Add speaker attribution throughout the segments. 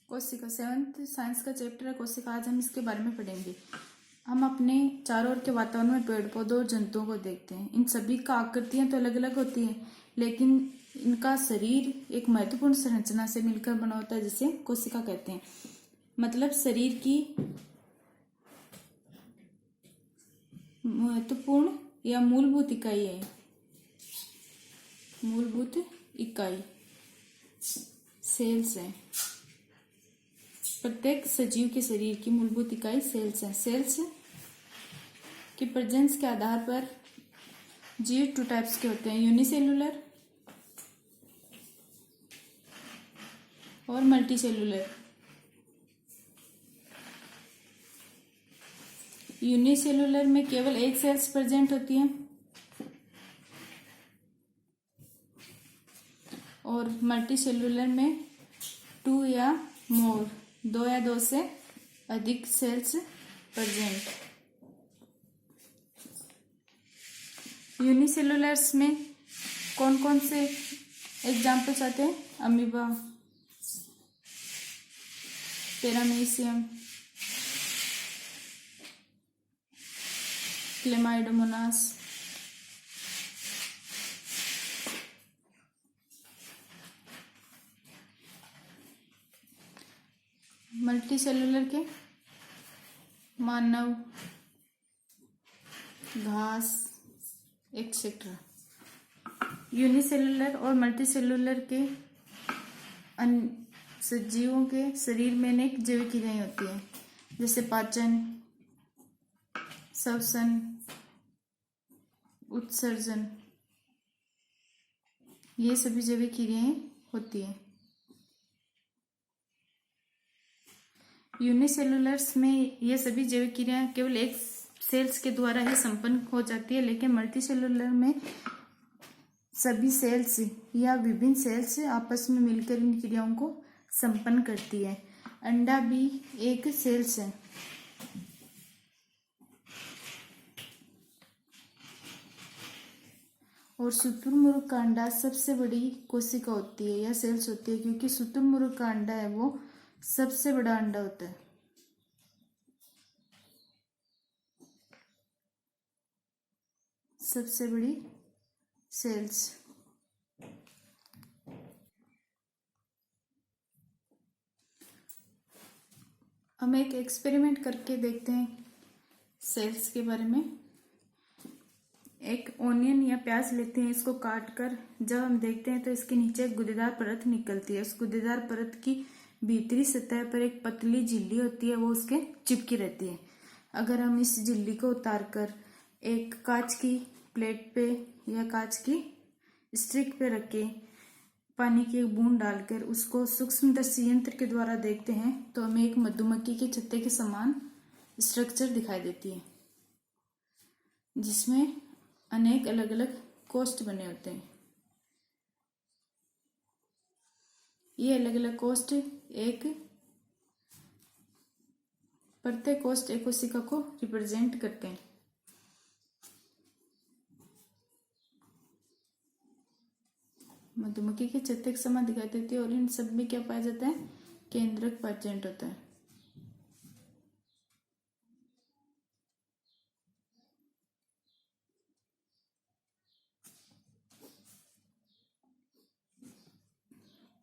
Speaker 1: कोशिका 7th science का chapter है कोशिका। आज हम इसके बारे में पढ़ेंगे। हम अपने चारों ओर के वातावरण में पेड़ पौधों और जंतुओं को देखते हैं। इन सभी का आकृतियां तो अलग अलग होती हैं, लेकिन इनका शरीर एक महत्वपूर्ण संरचना से मिलकर बना होता है, जिसे कोशिका कहते हैं। मतलब शरीर की महत्वपूर्ण या मूलभूत इकाई है। मूलभूत इकाई सेल्स है। प्रत्येक सजीव के शरीर की मूलभूत इकाई सेल्स है। सेल्स की प्रेजेंस के आधार पर जीव 2 टाइप्स के होते हैं, यूनिसेलुलर और मल्टीसेलुलर। यूनिसेलुलर में केवल एक सेल्स प्रेजेंट होती है और मल्टीसेलुलर में 2 या मोर, 2 या 2 से अधिक सेल्स प्रेजेंट। यूनिसेलुलर्स में कौन कौन से एग्जाम्पल्स आते हैं? अमीबा, पैरामीशियम, क्लेमाइडोमोनास, मल्टीसेलुलर के मानव, घास एक्सेट्रा। यूनिसेलुलर और मल्टीसेलुलर के सजीवों के शरीर में अनेक जैविक क्रियाएं होती हैं, जैसे पाचन, श्वसन, उत्सर्जन। ये सभी जैविक क्रियाएं होती हैं। यूनिसेलुलर्स में ये सभी जैविक क्रियाएं केवल एक सेल्स के द्वारा ही संपन्न हो जाती है, लेकिन मल्टीसेलुलर में सभी सेल्स या विभिन्न सेल्स आपस में मिलकर इन क्रियाओं को संपन्न करती है। अंडा भी एक सेल्स है। और शुतुरमुर्ग का अंडा सबसे बड़ी कोशिका होती है या सेल्स होती है, क्योंकि शुतुरमुर्ग का अंडा है वो सबसे बड़ा अंडा होता है। सबसे बड़ी सेल्स। हम एक एक्सपेरिमेंट करके देखते हैं सेल्स के बारे में। एक ओनियन या प्याज लेते हैं, इसको काट कर जब हम देखते हैं तो इसके नीचे एक गुदेदार परत निकलती है। उस गुदेदार परत की भीतरी सतह पर एक पतली झिल्ली होती है, वो उसके चिपकी रहती है। अगर हम इस झिल्ली को उतारकर एक कांच की प्लेट पे या कांच की स्टिक पे रख के पानी की एक बूंद डालकर उसको सूक्ष्मदर्शी यंत्र के द्वारा देखते हैं तो हमें एक मधुमक्खी के छत्ते के समान स्ट्रक्चर दिखाई देती है, जिसमें अनेक अलग अलग कोष्ठ बने होते हैं। ये अलग अलग कोष्ठ प्रत्येक कोष्ठ एक कोशिका को रिप्रेजेंट करते हैं। मधुमक्खी के छत्ते के समान दिखाई देती है और इन सब में क्या पाया जाता है? केंद्रक प्रेजेंट होता है।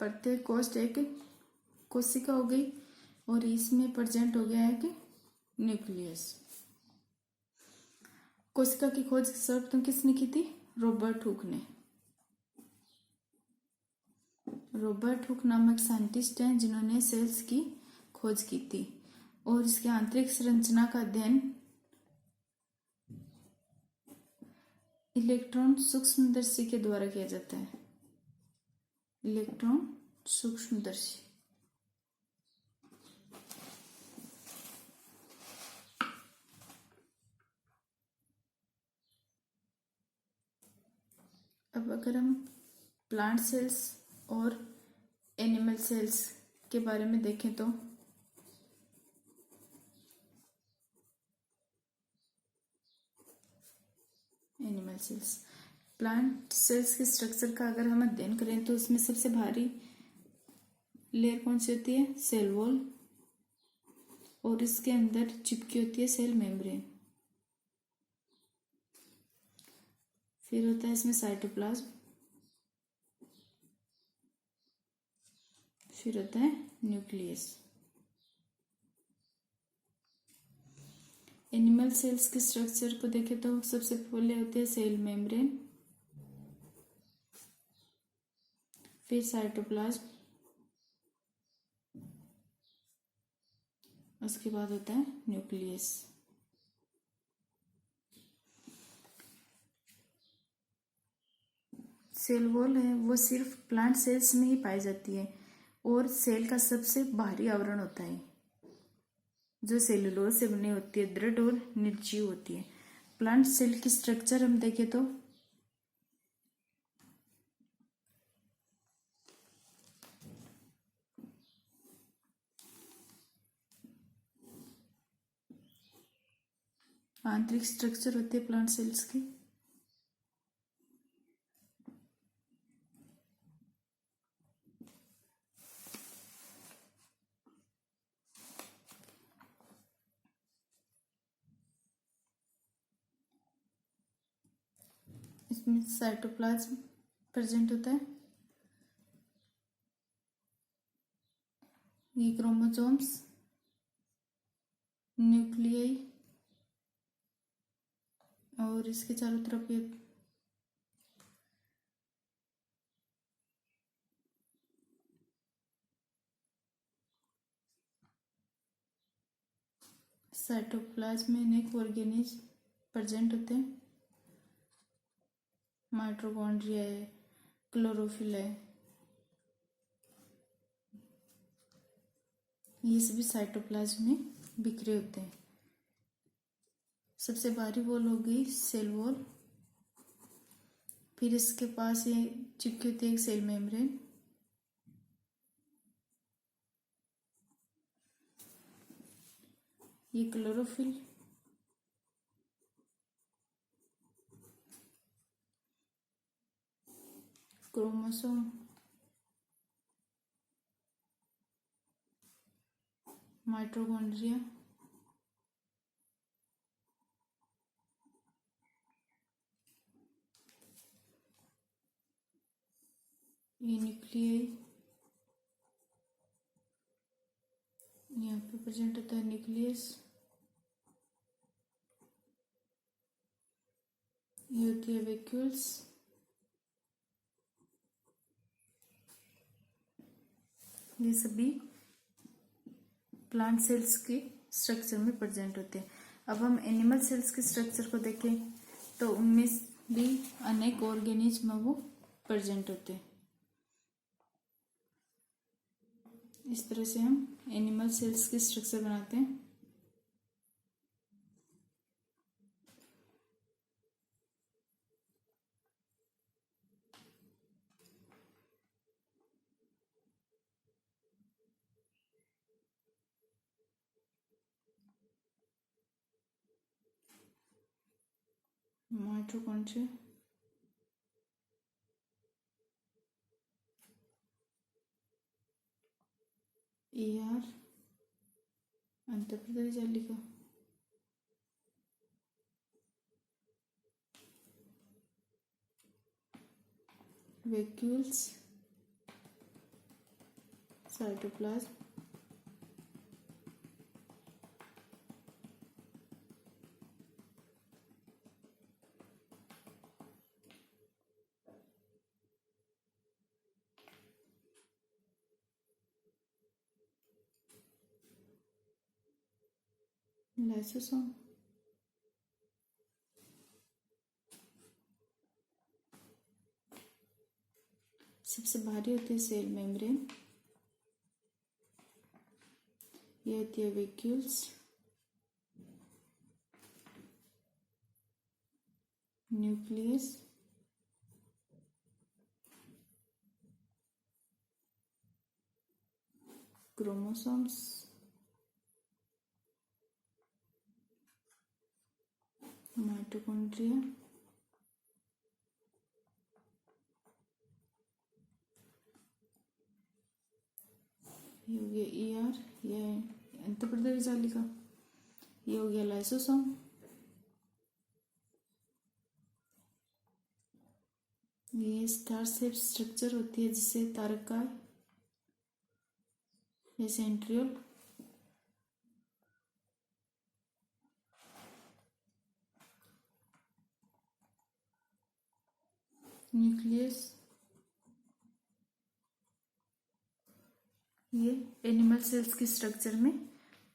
Speaker 1: प्रत्येक कोष्ठ एक कोशिका हो गई और इसमें प्रेजेंट हो गया है कि न्यूक्लियस। कोशिका की खोज सर्वप्रथम किसने की थी? रॉबर्ट हुक ने। रॉबर्ट हुक नामक साइंटिस्ट हैं जिन्होंने सेल्स की खोज की थी और इसके आंतरिक संरचना का अध्ययन इलेक्ट्रॉन सूक्ष्मदर्शी के द्वारा किया जाता है। इलेक्ट्रॉन सूक्ष्मदर्शी। अब अगर हम प्लांट सेल्स और एनिमल सेल्स के बारे में देखें तो एनिमल सेल्स, प्लांट सेल्स के स्ट्रक्चर का अगर हम अध्ययन करें तो उसमें सबसे भारी लेयर कौन सी होती है? सेल वॉल, और इसके अंदर चिपकी होती है सेल मेम्ब्रेन। फिर होता है इसमें साइटोप्लाज्म, फिर होता है न्यूक्लियस। एनिमल सेल्स के स्ट्रक्चर को देखें तो सबसे पहले होते हैं सेल मेम्ब्रेन, फिर साइटोप्लाज्म, उसके बाद होता है न्यूक्लियस। सेल वॉल है वो सिर्फ प्लांट सेल्स में ही पाई जाती है और सेल का सबसे बाहरी आवरण होता है जो सेलुलोज से बनी होती है, दृढ़ और निर्जीव होती है। प्लांट सेल की स्ट्रक्चर हम देखें तो आंतरिक स्ट्रक्चर होती है प्लांट सेल्स की। इसमें साइटोप्लाज्म प्रेजेंट होता है, ये क्रोमोसोम्स, न्यूक्लियाई, और इसके चारों तरफ ये साइटोप्लाज्म में अनेक ऑर्गेनिज प्रेजेंट होते हैं, माइटोकॉन्ड्रिया है, क्लोरोफिल है, ये सभी साइटोप्लाज्म में बिखरे होते हैं। सबसे बाहरी वॉल हो गई सेल वॉल, फिर इसके पास ये चिपकी होती है एक सेल मेम्ब्रेन, ये क्लोरोफिल, क्रोमोसोम, माइटोकॉन्ड्रिया, ये न्यूक्लियाई, यहाँ पे प्रेजेंट होता है न्यूक्लियस, ये होती है वैक्यूल्स, ये सभी प्लांट सेल्स के स्ट्रक्चर में प्रेजेंट होते हैं। अब हम एनिमल सेल्स के स्ट्रक्चर को देखें तो उनमें भी अनेक ऑर्गेनिज्म वो प्रेजेंट होते हैं। इस तरह से हम एनिमल सेल्स के स्ट्रक्चर बनाते हैं। माइटोकॉन्ड्रिया, ER अंतःप्रदेश जालिका, वैक्यूल्स, साइटोप्लाज्म, लाइसोसोम, सबसे भारी होती है सेल मेम्ब्रेन, ये होती है वैक्यूल्स, न्यूक्लियस, क्रोमोसोम्स, माइटोकॉन्ड्रिया, ये हो गया ER, ये अंतःप्रदेश जालिका। ये हो गया लाइसोसोम। ये स्टार शेप स्ट्रक्चर होती है जिसे तारक का, ये सेंट्रियोल। न्यूक्लियस, ये एनिमल सेल्स के स्ट्रक्चर में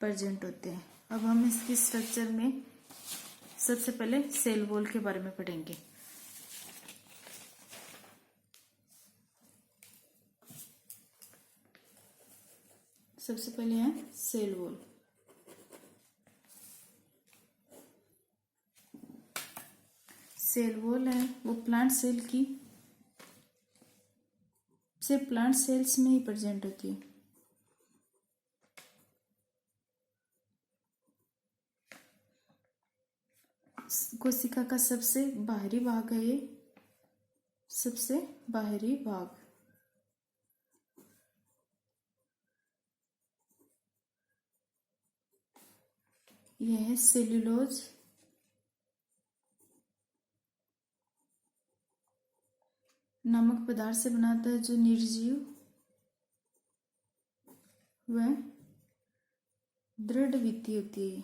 Speaker 1: प्रेजेंट होते हैं। अब हम इसकी स्ट्रक्चर में सबसे पहले सेल वॉल के बारे में पढ़ेंगे। सबसे पहले है सेल वॉल। सेल वॉल है वो प्लांट सेल की, सिर्फ प्लांट सेल्स में ही प्रेजेंट होती है। कोशिका का सबसे बाहरी भाग है ये, सबसे बाहरी भाग। यह है सेल्यूलोज, नामक पदार्थ से बनाता है जो निर्जीव व दृढ़ वित्तीय होती है।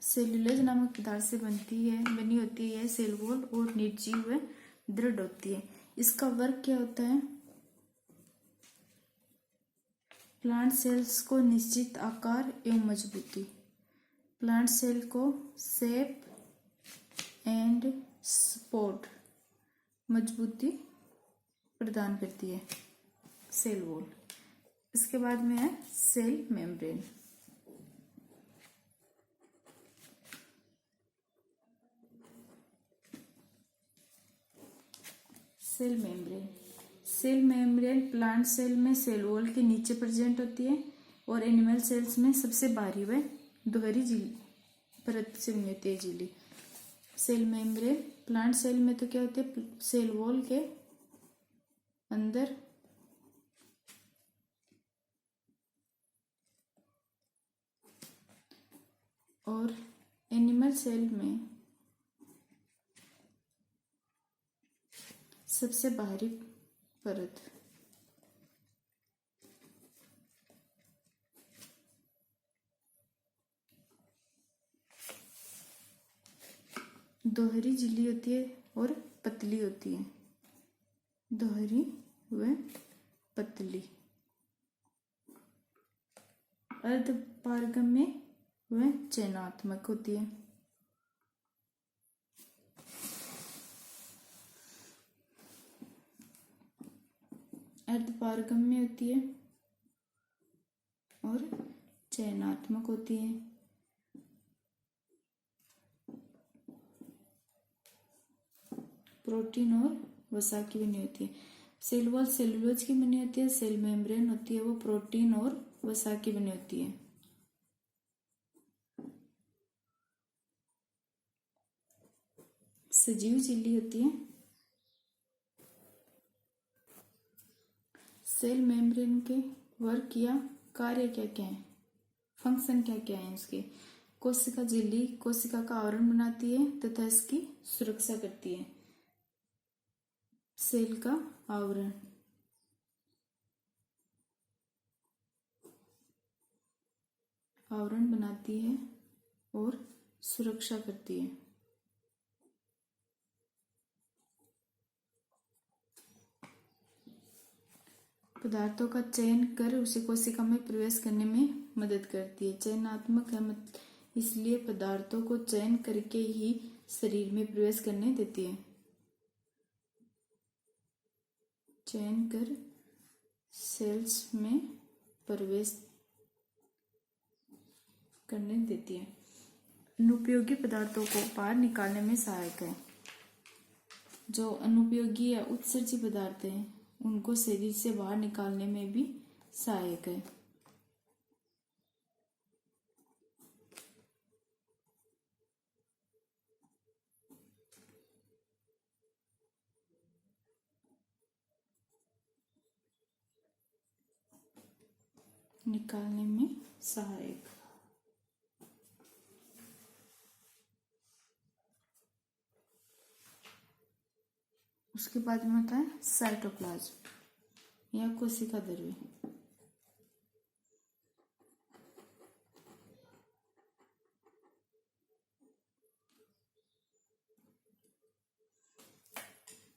Speaker 1: सेल्यूलोज नामक पदार्थ से बनी होती है सेल वॉल और निर्जीव व दृढ़ होती है। इसका वर्क क्या होता है? प्लांट सेल्स को निश्चित आकार एवं मजबूती, प्लांट सेल को शेप एंड सपोर्ट, मजबूती प्रदान करती है सेल वॉल। इसके बाद में है cell membrane. Cell membrane, cell membrane plant cell में सेल वॉल के नीचे प्रेजेंट होती है और एनिमल सेल्स में सबसे बाहरी व दोहरी झिल्ली परत से बनी होती है झिल्ली। सेल मेम्ब्रेन प्लांट सेल में तो क्या होती है, सेल वॉल के अंदर और एनिमल सेल में सबसे बाहरी परत। दोहरी झिल्ली होती है और पतली होती है, दोहरी व पतली। अर्धपारगम्य व चयनात्मक होती है। अर्धपारगम्य होती है और चयनात्मक होती है। प्रोटीन और वसा की बनी होती है। सेल वॉल सेलुलोज की बनी होती है, सेल मेम्ब्रेन होती है वो प्रोटीन और वसा की बनी होती है। सजीव झिल्ली होती है। सेल मेम्ब्रेन के वर्क या कार्य क्या क्या है, फंक्शन क्या क्या है इसके? कोशिका झिल्ली कोशिका का आवरण बनाती है तथा इसकी सुरक्षा करती है। सेल का आवरण, आवरण बनाती है और सुरक्षा करती है। पदार्थों का चयन कर उसे कोशिका में प्रवेश करने में मदद करती है। चयनात्मक है इसलिए पदार्थों को चयन करके ही शरीर में प्रवेश करने देती है। चयन कर सेल्स में प्रवेश करने देती है। अनुपयोगी पदार्थों को बाहर निकालने में सहायक है। जो अनुपयोगी या उत्सर्जी पदार्थ हैं उनको शरीर से बाहर निकालने में भी सहायक है। निकालने में सहायक। उसके बाद में होता है साइटोप्लाज्म या कोशिका द्रव्य।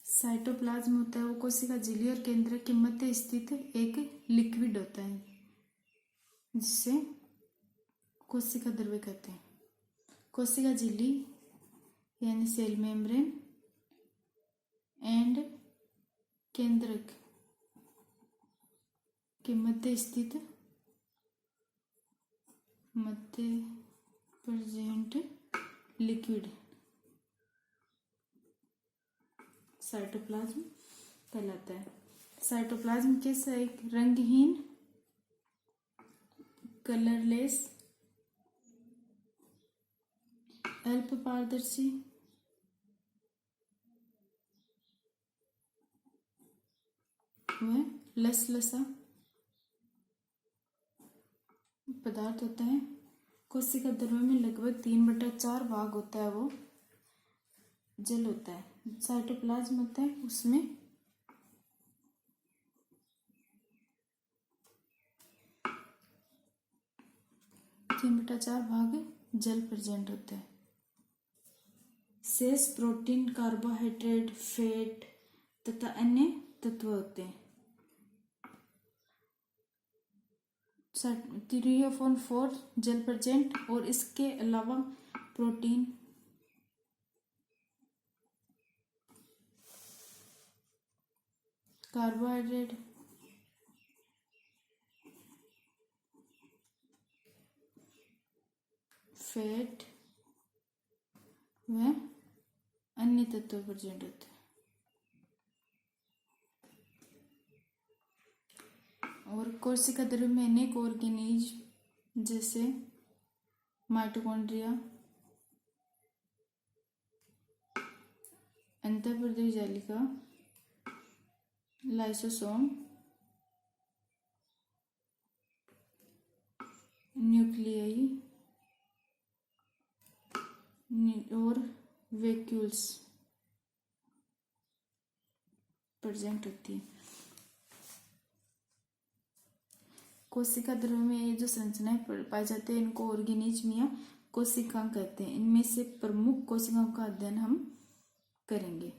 Speaker 1: साइटोप्लाज्म होता है वो कोशिका झिल्ली और केंद्रक के मध्य स्थित एक लिक्विड होता है जिसे कोशिका द्रव्य कहते हैं। कोशिका झिल्ली यानी सेल मेम्ब्रेन एंड केंद्रक के मध्य स्थित प्रेजेंट लिक्विड साइटोप्लाज्म कहलाता है। साइटोप्लाज्म कैसा एक रंगहीन कलरलेस अल्प पारदर्शी व लसलसा पदार्थ होता है। कोशिका द्रव्य में लगभग 3/4 भाग होता है वो जल होता है। साइटोप्लाज्म होता है उसमें 3/4 भाग जल प्रेजेंट होता है। शेष प्रोटीन, कार्बोहाइड्रेट, फैट तथा अन्य तत्व होते हैं। 3/4 जल प्रेजेंट और इसके अलावा प्रोटीन, कार्बोहाइड्रेट, फैट व अन्य तत्व प्रेजेंट होते हैं। और कोशिका द्रव्य में अनेक ऑर्गेनिज्म जैसे माइटोकॉन्ड्रिया, अंतःपर्दीय जालिका, लाइसोसोम, न्यूक्लियाई और वैक्यूल्स प्रेजेंट होती है। कोशिका द्रव्य में ये जो संरचनाएं पाई जाती है इनको ऑर्गेनिज्म या कोशिकाएं कहते हैं। इनमें से प्रमुख कोशिकाओं का अध्ययन हम करेंगे।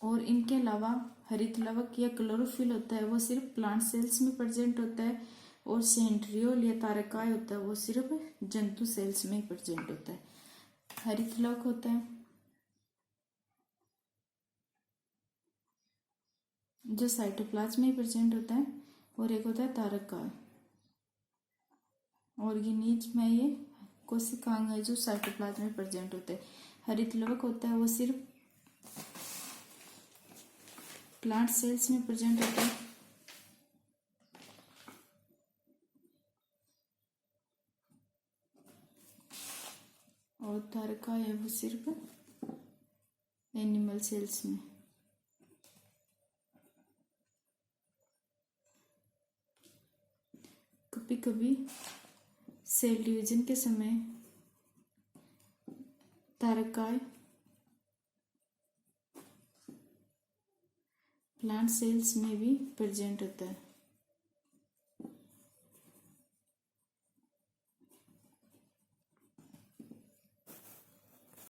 Speaker 1: और इनके अलावा हरित लवक या क्लोरोफिल होता है वो सिर्फ प्लांट सेल्स में प्रेजेंट होता है और सेंट्रियोल या तारकाय होता है वो सिर्फ जंतु सेल्स में प्रेजेंट होता है। हरित लवक होता है जो साइटोप्लाज्म में प्रेजेंट होता है और एक होता है तारकाय। ऑर्गेनिज्म है ये कोशिकांग है जो साइटोप्लाज्म में प्रेजेंट होते हैं। हरित लवक होता है वो सिर्फ प्लांट सेल्स में प्रेजेंट होता है और तारकाय है वो सिर्फ एनिमल सेल्स में। कभी कभी सेल डिवीजन के समय तारकाय प्लांट सेल्स में भी प्रेजेंट होता है।